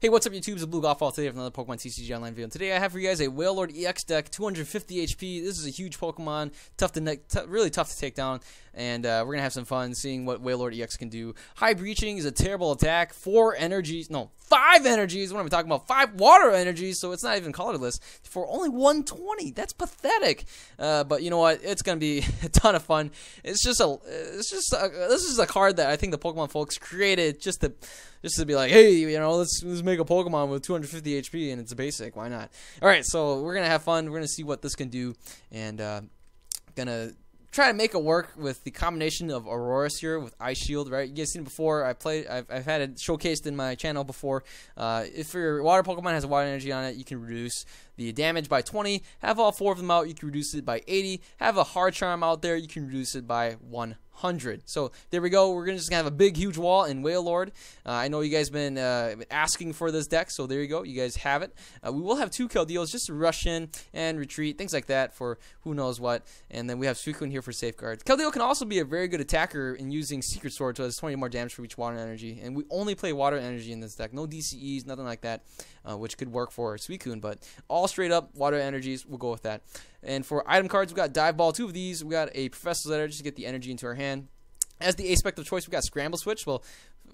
Hey, what's up YouTube? It's abluegolfball. Today I have another Pokemon TCG Online video. And today I have for you guys a Wailord EX deck, 250 HP. This is a huge Pokemon, really tough to take down. And we're going to have some fun seeing what Wailord EX can do. High Breaching is a terrible attack. 5 energies. What am I talking about? 5 water energies, so it's not even colorless. For only 120. That's pathetic. But you know what? It's going to be a ton of fun. This is a card that I think the Pokemon folks created just to be like, hey, you know, let's make a Pokemon with 250 HP and it's a basic. Why not? All right, so we're gonna have fun. We're gonna see what this can do, and gonna try to make it work with the combination of Auroras here with Ice Shield. Right, you guys seen it before. I've had it showcased in my channel before. If your water Pokemon has a water energy on it, you can reduce the damage by 20. Have all 4 of them out, you can reduce it by 80. Have a Hard Charm out there, you can reduce it by 100. So there we go. We're just gonna have a big, huge wall in Wailord. I know you guys been asking for this deck, so there you go. You guys have it. We will have 2 Keldeos just to rush in and retreat, things like that for who knows what. And then we have Suicune here for safeguard. Keldeo can also be a very good attacker in using Secret Sword, so it has 20 more damage for each water energy. And we only play water energy in this deck. No DCEs, nothing like that, which could work for Suicune, but all straight up water energies. We'll go with that. And for item cards, we got Dive Ball, 2 of these. We got a Professor's Letter just to get the energy into our hand. As the aspect of choice, we got Scramble Switch. Well,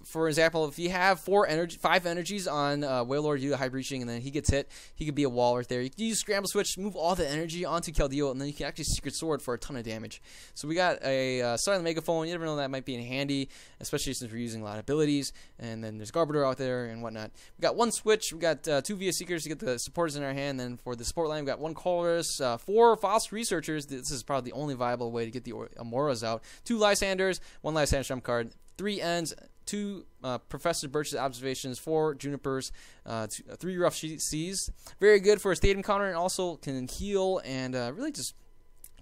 for example, if you have 5 energies on Wailord, you do High Breaching, and then he gets hit, he could be a wall right there. You can use Scramble Switch, move all the energy onto Keldeo, and then you can actually Secret Sword for a ton of damage. So we got a Silent Megaphone. You never know, that might be handy, especially since we're using a lot of abilities. And then there's Garbodor out there and whatnot. We got 1 Switch. We got 2 Via Seekers to get the supporters in our hand. Then for the support line, we got 1 Colress, 4 Fossil Researchers. This is probably the only viable way to get the Amoras out. 2 Lysanders, 1 Lysander trump card, 3 Ends, 2 Professor Birch's Observations, 4 Junipers, 3 Rough Seas. Very good for a Stadium counter, and also can heal and really just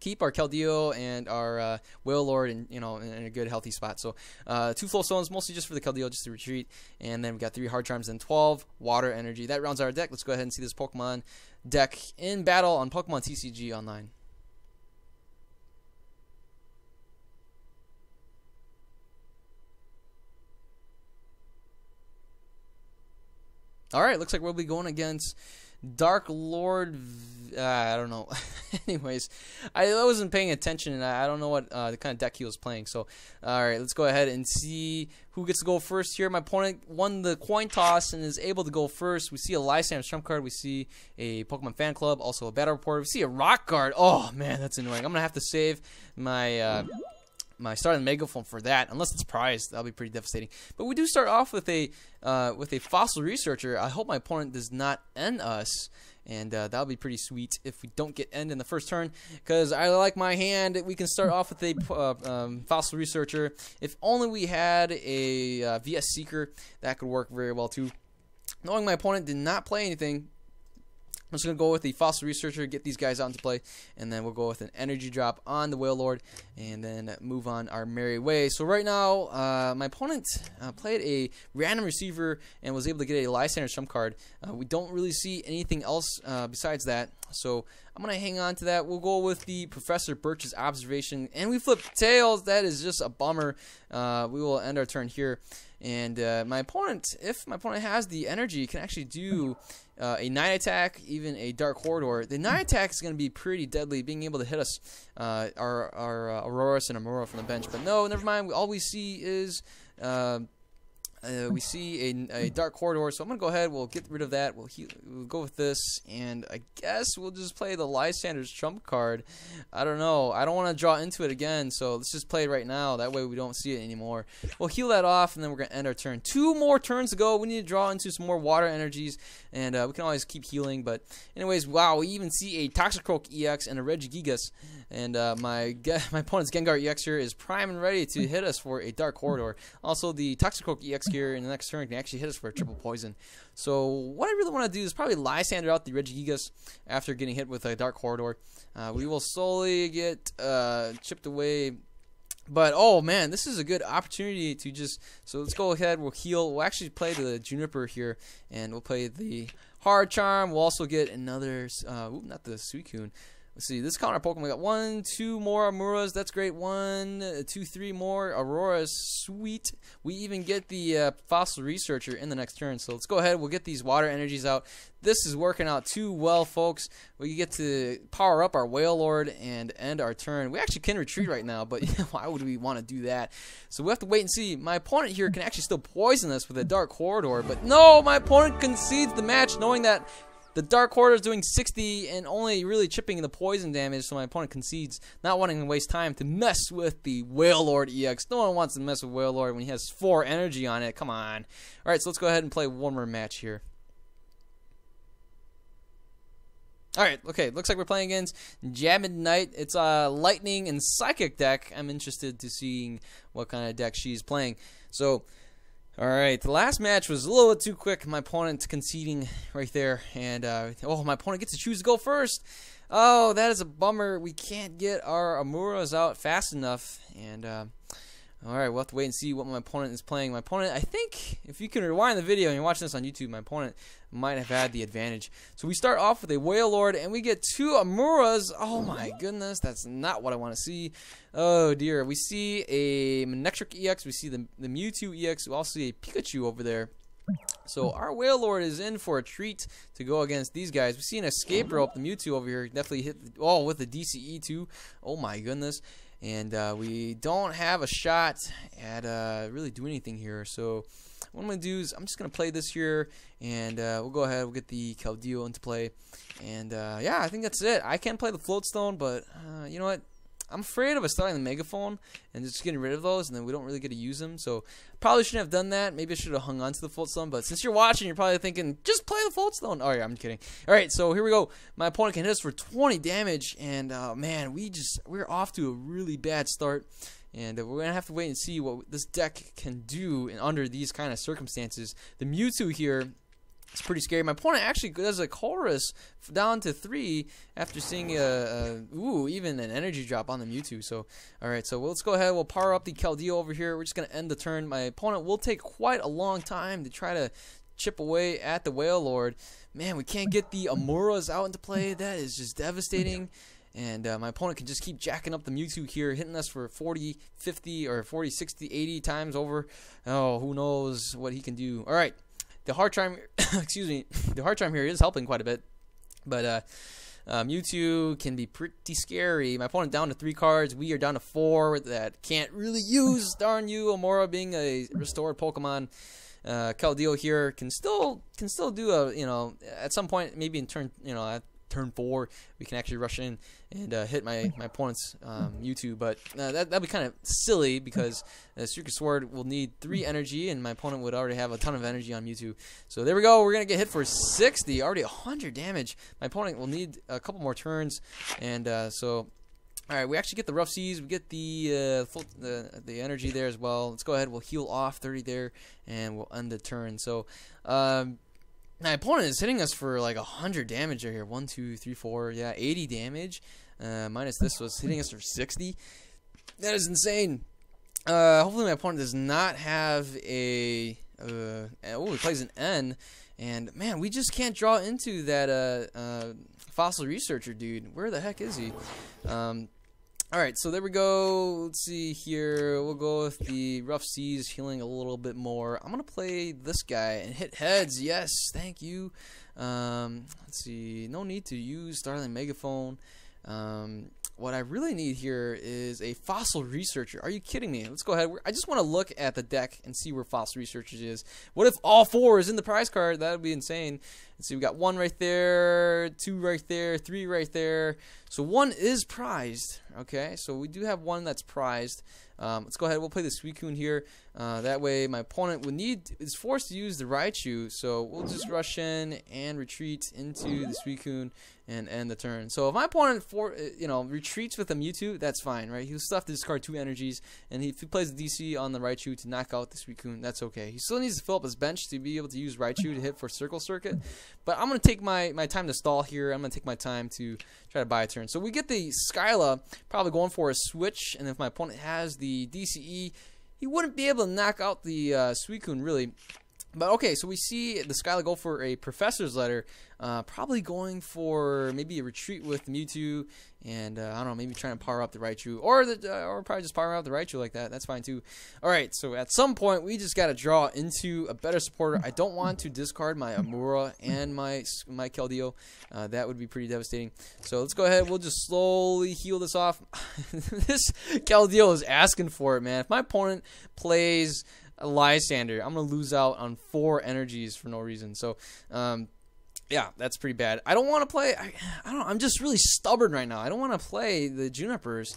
keep our Keldeo and our Wailord in a good healthy spot. So 2 Flow Stones, mostly just for the Keldeo, just to retreat. And then we got 3 Hard Charms and 12 Water Energy. That rounds our deck. Let's go ahead and see this Pokemon deck in battle on Pokemon TCG Online. Alright, looks like we'll be going against Dark Lord. I don't know. Anyways, I wasn't paying attention, and I don't know what the kind of deck he was playing. So, alright, let's go ahead and see who gets to go first here. My opponent won the coin toss and is able to go first. We see a Lysander trump card. We see a Pokemon Fan Club, also a Battle Report. We see a Rock Guard. Oh, man, that's annoying. I'm going to have to save my Starting Megaphone for that, unless it's prized. That'll be pretty devastating. But we do start off with a Fossil Researcher. I hope my opponent does not end us, and that'll be pretty sweet if we don't get end in the first turn, because I like my hand. We can start off with a Fossil Researcher. If only we had a VS Seeker, that could work very well too. Knowing my opponent did not play anything, I'm just going to go with the Fossil Researcher, get these guys out into play, and then we'll go with an Energy Drop on the Wailord, and then move on our merry way. So right now, my opponent played a Random Receiver and was able to get a Lysander trump card. We don't really see anything else besides that, so I'm going to hang on to that. We'll go with the Professor Birch's Observation, and we flip tails. That is just a bummer. We will end our turn here. And if my opponent has the energy, can actually do a Night Attack, even a Dark Corridor. The Night Attack is going to be pretty deadly, being able to hit us, our Auroras and Amora from the bench. But no, never mind. All we see is we see a Dark Corridor, so I'm going to go ahead, we'll get rid of that, we'll go with this, and I guess we'll just play the Lysander's trump card. I don't know, I don't want to draw into it again, so let's just play it right now, that way we don't see it anymore. We'll heal that off, and then we're going to end our turn. 2 more turns to go. We need to draw into some more water energies, and we can always keep healing, but anyways, wow, we even see a Toxicroak EX and a Regigigas, and my opponent's Gengar EX here is prime and ready to hit us for a Dark Corridor. Also, the Toxicroak EX here in the next turn can actually hit us for a triple poison. So what I really want to do is probably Lysander out the Regigigas after getting hit with a Dark Corridor. We will slowly get chipped away. But oh man, this is a good opportunity to just, so let's go ahead, we'll heal. We'll actually play the Juniper here, and we'll play the Hard Charm. We'll also get another not the Suicune. Let's see, this counter Pokemon, we got 1, 2 more Amuras, that's great, 1, 2, 3 more Auroras, sweet. We even get the Fossil Researcher in the next turn, so let's go ahead, we'll get these water energies out. This is working out too well, folks. We get to power up our Wailord and end our turn. We actually can retreat right now, but why would we want to do that? So we have to wait and see. My opponent here can actually still poison us with a Dark Corridor, but no, my opponent concedes the match knowing that the Dark Corridor is doing 60 and only really chipping the poison damage, so my opponent concedes, not wanting to waste time to mess with the Wailord EX. No one wants to mess with Wailord when he has 4 energy on it. Come on. Alright, so let's go ahead and play one more match here. Alright, okay, looks like we're playing against Jamid Knight. It's a Lightning and Psychic deck. I'm interested to seeing what kind of deck she's playing. So, alright, the last match was a little bit too quick. My opponent conceding right there. And, oh, my opponent gets to choose to go first. Oh, that is a bummer. We can't get our Amuras out fast enough. And, alright, we'll have to wait and see what my opponent is playing. My opponent, I think, if you can rewind the video and you're watching this on YouTube, my opponent might have had the advantage. So we start off with a Wailord, and we get 2 Amuras. Oh my goodness, that's not what I want to see. Oh dear, we see a Manectric EX, we see the Mewtwo EX, we also see a Pikachu over there. So our Wailord is in for a treat to go against these guys. We see an Escape Rope, the Mewtwo over here definitely hit, with the DCE too. Oh my goodness. And we don't have a shot at really doing anything here. So what I'm going to do is I'm just going to play this here, and we'll go ahead, we'll get the Keldeo into play. And yeah, I think that's it. I can play the Float Stone, but you know what? I'm afraid of starting the Megaphone and just getting rid of those, and then we don't really get to use them. So probably shouldn't have done that. Maybe I should have hung on to the Float Stone. But since you're watching, you're probably thinking, just play the Float Stone. Oh yeah, I'm kidding. All right, so here we go. My opponent can hit us for 20 damage, and man, we're off to a really bad start. And we're going to have to wait and see what this deck can do under these kind of circumstances. The Mewtwo here is pretty scary. My opponent actually does a Chorus down to 3 after seeing even an energy drop on the Mewtwo. So, alright, so let's go ahead. We'll power up the Keldeo over here. We're just going to end the turn. My opponent will take quite a long time to try to chip away at the Wailord. Man, we can't get the Amuras out into play. That is just devastating. And my opponent can just keep jacking up the Mewtwo here, hitting us for 40, 50, or 40, 60, 80 times over. Oh, who knows what he can do. All right, the Hard Charm, excuse me, the Hard Charm here is helping quite a bit. But Mewtwo can be pretty scary. My opponent down to 3 cards. We are down to 4 that can't really use. Darn you, Amora being a restored Pokemon. Keldeo here can still do a, at some point, maybe in turn, at turn 4 we can actually rush in and hit my opponent's Mewtwo, but that'd be kind of silly because Secret Sword will need 3 energy and my opponent would already have a ton of energy on Mewtwo. So there we go, we're gonna get hit for 60, already 100 damage. My opponent will need a couple more turns, and so alright, we actually get the Rough Seas, we get the energy there as well. Let's go ahead, we'll heal off 30 there and we'll end the turn. So my opponent is hitting us for like 100 damage right here. 1, 2, 3, 4. Yeah, 80 damage. Minus this was hitting us for 60. That is insane. Hopefully my opponent does not have a... he plays an N. And, man, we just can't draw into that Fossil Researcher dude. Where the heck is he? Alright, so there we go. Let's see here. We'll go with the Rough Seas, healing a little bit more. I'm going to play this guy and hit heads. Yes, thank you. Let's see. No need to use Starling Megaphone. What I really need here is a Fossil Researcher. Are you kidding me? Let's go ahead. I just want to look at the deck and see where Fossil Researcher is. What if all 4 is in the prize card? That would be insane. Let's see. We got 1 right there, 2 right there, 3 right there. So 1 is prized. Okay, so we do have 1 that's prized. Let's go ahead. We'll play the Suicune here. That way, my opponent is forced to use the Raichu. So we'll just rush in and retreat into the Suicune and end the turn. So if my opponent retreats with a Mewtwo, that's fine, right? He'll still have to discard 2 energies, and if he plays the DC on the Raichu to knock out the Suicune, that's okay. He still needs to fill up his bench to be able to use Raichu to hit for Circle Circuit. But I'm gonna take my time to stall here. I'm gonna take my time to try to buy a turn. So we get the Skyla, probably going for a switch, and if my opponent has the DCE, he wouldn't be able to knock out the Suicune really. But okay, so we see the Skyla go for a Professor's Letter, probably going for maybe a retreat with the Mewtwo, and I don't know, maybe trying to power up the Raichu, or probably just power up the Raichu like that. That's fine too. All right, so at some point we just got to draw into a better supporter. I don't want to discard my Amura and my Keldeo. That would be pretty devastating. So let's go ahead. We'll just slowly heal this off. This Keldeo is asking for it, man. If my opponent plays a Lysander, I'm gonna lose out on 4 energies for no reason. So yeah, that's pretty bad. I don't want to play. I don't know, I'm just really stubborn right now. I don't want to play the Junipers.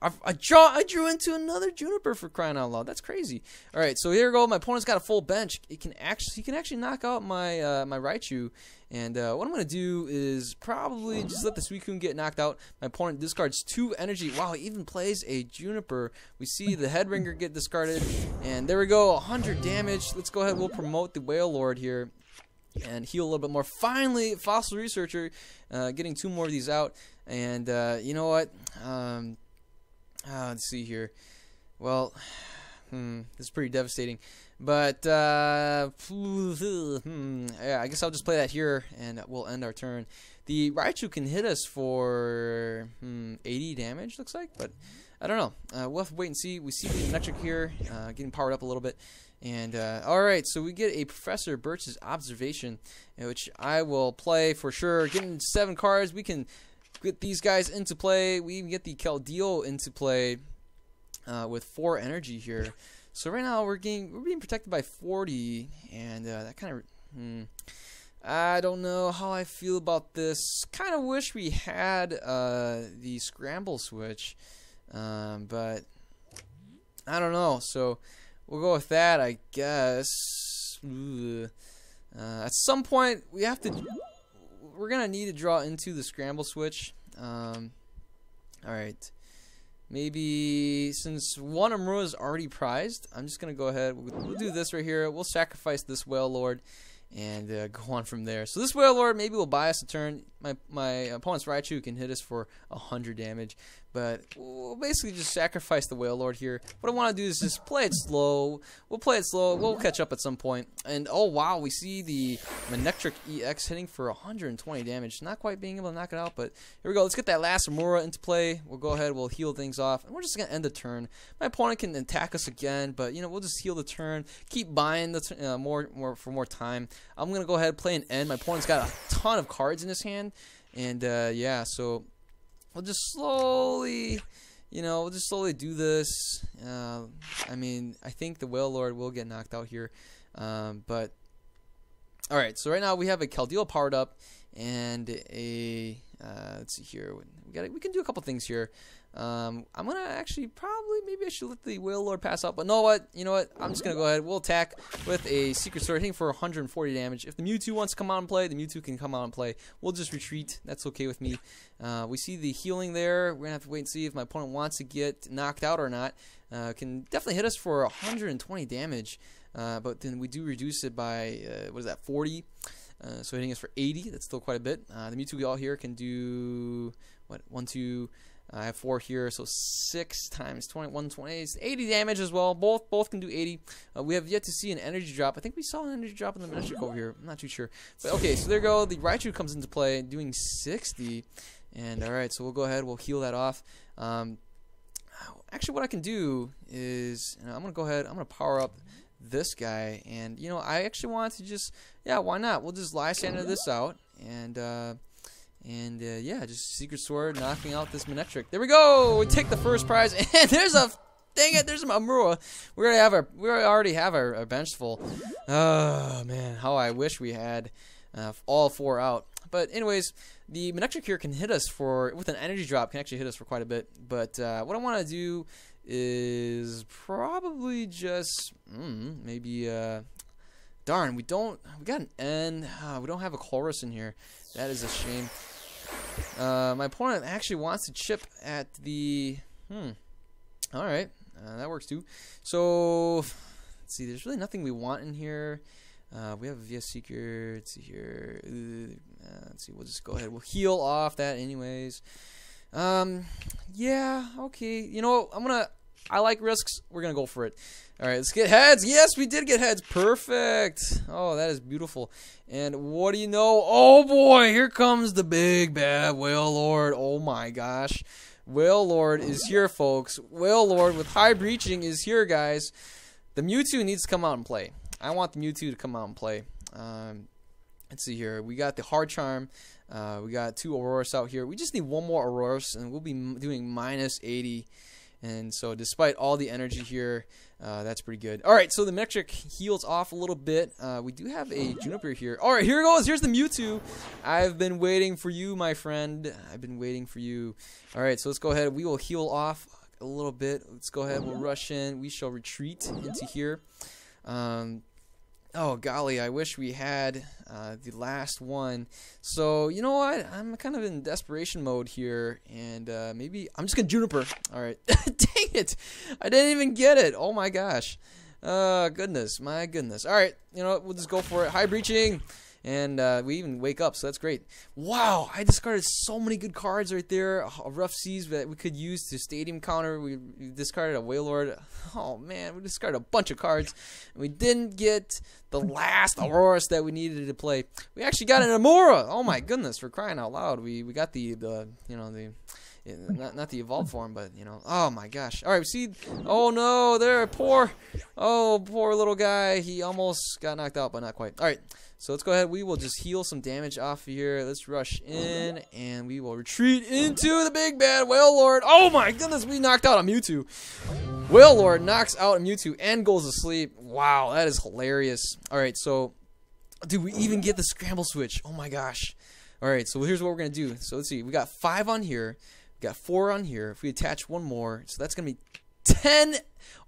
I drew into another Juniper, for crying out loud. That's crazy. All right, so here we go. My opponent's got a full bench. He can actually knock out my my Raichu. And what I'm gonna do is probably just let the Suicune get knocked out. My opponent discards 2 energy. Wow, he even plays a Juniper. We see the Headringer get discarded, and there we go, 100 damage. Let's go ahead. We'll promote the Wailord here and heal a little bit more. Finally, Fossil Researcher getting 2 more of these out. And you know what? Let's see here. Well, this is pretty devastating. But yeah, I guess I'll just play that here, and we'll end our turn. The Raichu can hit us for 80 damage, looks like, but I don't know. We'll have to wait and see. We see the Electric here getting powered up a little bit. And alright, so we get a Professor Birch's Observation, which I will play for sure. Getting 7 cards, we can get these guys into play. We even get the Keldeo into play with 4 energy here. So right now we're being protected by 40, and that kind of I don't know how I feel about this. Kind of wish we had the Scramble switch, but I don't know. So we'll go with that, I guess. At some point we're gonna need to draw into the Scramble switch. All right. Maybe since one Amura is already prized, I'm just gonna go ahead. We'll do this right here. We'll sacrifice this Wailord and go on from there. So this Wailord maybe will buy us a turn. My opponent's Raichu can hit us for 100 damage, but we'll basically just sacrifice the Wailord here. What I want to do is just play it slow. We'll play it slow. We'll catch up at some point. And oh wow, we see the Manectric EX hitting for 120 damage. Not quite being able to knock it out, but here we go. Let's get that last Amura into play. We'll go ahead. We'll heal things off, and we're just gonna end the turn. My opponent can attack us again, but you know, we'll just heal the turn. Keep buying the more for more time. I'm gonna go ahead and play an end. My opponent's got a ton of cards in his hand, and yeah, so we'll just slowly, we'll just slowly do this. I mean, I think the Wailord will get knocked out here, but all right. So right now we have a Keldeo powered up, and a let's see here. We can do a couple things here. I'm gonna actually maybe I should let the Wailord pass out, but you know what? I'm just gonna go ahead. We'll attack with a Secret Sword, hitting for 140 damage. If the Mewtwo wants to come out and play, the Mewtwo can come out and play. We'll just retreat. That's okay with me. We see the healing there. We're gonna have to wait and see if my opponent wants to get knocked out or not. Can definitely hit us for 120 damage, but then we do reduce it by what is that, 40? So hitting us for 80. That's still quite a bit. The Mewtwo all here can do what? 1, 2. I have 4 here, so 6 times 20, 120 is 80 damage as well. Both can do 80. We have yet to see an energy drop. I think we saw an energy drop in the Manectric over here. I'm not too sure. But okay, so there you go. The Raichu comes into play, doing 60. And all right, so we'll go ahead. We'll heal that off. Actually, what I can do is I'm going to go ahead. I'm going to power up this guy. And, I actually want to just, yeah, why not? We'll just Lysander this out. And yeah, just Secret Sword knocking out this Manectric. There we go. We take the first prize, and there's a there's a Amura. We already have our bench full. Oh man, how I wish we had all 4 out. But anyways, the Manectric here can hit us with an energy drop. Can actually hit us for quite a bit. But what I want to do is probably just maybe darn, we got an N. We don't have a chorus in here. That is a shame. My opponent actually wants to chip at the alright, that works too. So let's see, there's really nothing we want in here. We have a VS Seeker. Let's see here. Let's see, we'll just go ahead. We'll heal off that anyways. Yeah, okay. I'm gonna I like risks. We're going to go for it. All right, let's get heads. Yes, we did get heads. Perfect. Oh, that is beautiful. And what do you know? Oh, boy, here comes the big bad Wailord. Oh, my gosh. Wailord is here, folks. Wailord with high breaching is here, guys. The Mewtwo needs to come out and play. I want the Mewtwo to come out and play. Let's see here. We got the Hard Charm. We got 2 Auroras out here. We just need 1 more Auroras, and we'll be doing minus 80. And so despite all the energy here, that's pretty good. All right, so the metric heals off a little bit. We do have a Juniper here. All right, here it goes. Here's the Mewtwo. I've been waiting for you, my friend. I've been waiting for you. All right, so let's go ahead. We will heal off a little bit. Let's go ahead. We'll rush in. We shall retreat into here. Oh, golly, I wish we had the last one. So, you know what? I'm kind of in desperation mode here, and maybe I'm just going to Juniper. All right. Dang it. I didn't even get it. Oh, my gosh. Goodness. My goodness. All right. You know what? We'll just go for it. High breaching. And we even wake up, so that's great. Wow, I discarded so many good cards right there. Rough Seas that we could use to Stadium counter. We discarded a Wailord. Oh, man, we discarded a bunch of cards. And we didn't get the last Auroras that we needed to play. We actually got an Amora. Oh, my goodness, for crying out loud. We got the you know, the... Not the evolved form, but, you know, oh my gosh. All right, we see, oh no, there, poor little guy. He almost got knocked out, but not quite. All right, so let's go ahead. We will just heal some damage off of here. Let's rush in, and we will retreat into the big bad Wailord. Oh my goodness, we knocked out a Mewtwo. Wailord knocks out a Mewtwo and goes to sleep. Wow, that is hilarious. All right, so, did we even get the scramble switch? Oh my gosh. All right, so here's what we're going to do. So let's see. We got 5 on here. Got 4 on here. If we attach 1 more, so that's gonna be 10.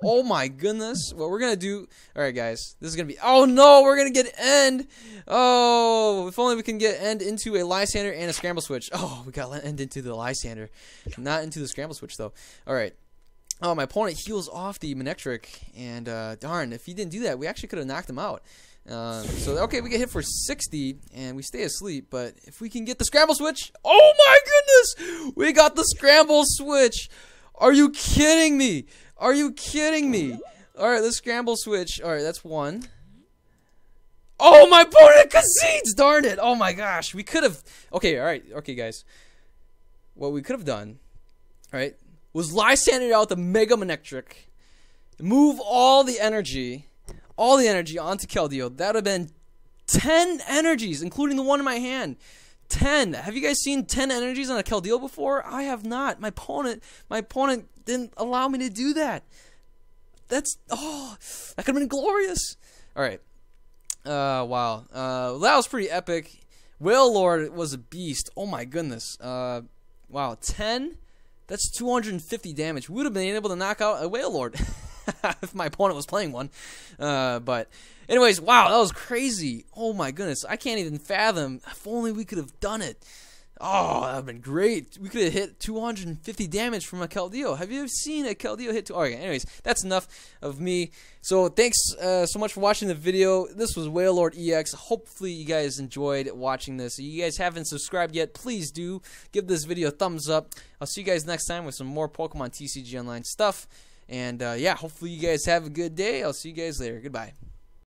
Oh my goodness! What we're gonna do? All right, guys, this is gonna be. Oh no, we're gonna get end. Oh, if only we can get end into a Lysander and a scramble switch. Oh, we got end into the Lysander, not into the scramble switch though. All right. Oh, my opponent heals off the Manectric, and darn, if he didn't do that, we actually could have knocked him out. So, okay, we get hit for 60, and we stay asleep, but if we can get the scramble switch, oh my goodness, we got the scramble switch. Are you kidding me? Are you kidding me? All right, the scramble switch. All right, that's 1. Oh, my opponent concedes, darn it. Oh my gosh, we could have, okay, all right, okay, guys. What we could have done, all right, was Lysander out the Mega Manectric, move all the energy onto Keldeo. That would have been 10 energies, including the one in my hand. 10. Have you guys seen 10 energies on a Keldeo before? I have not. My opponent didn't allow me to do that. That's, oh, that could have been glorious. All right. Wow. That was pretty epic. Wailord was a beast. Oh my goodness. Wow. 10? That's 250 damage. We would have been able to knock out a Wailord. If my opponent was playing one. But anyways, wow, that was crazy. Oh my goodness, I can't even fathom. If only we could have done it. Oh, that would have been great. We could have hit 250 damage from a Keldeo. Have you ever seen a Keldeo hit? Okay, anyways, that's enough of me. So thanks so much for watching the video. This was Wailord EX. Hopefully you guys enjoyed watching this. If you guys haven't subscribed yet, please do. Give this video a thumbs up. I'll see you guys next time with some more Pokemon TCG Online stuff. And, yeah, hopefully you guys have a good day. I'll see you guys later. Goodbye.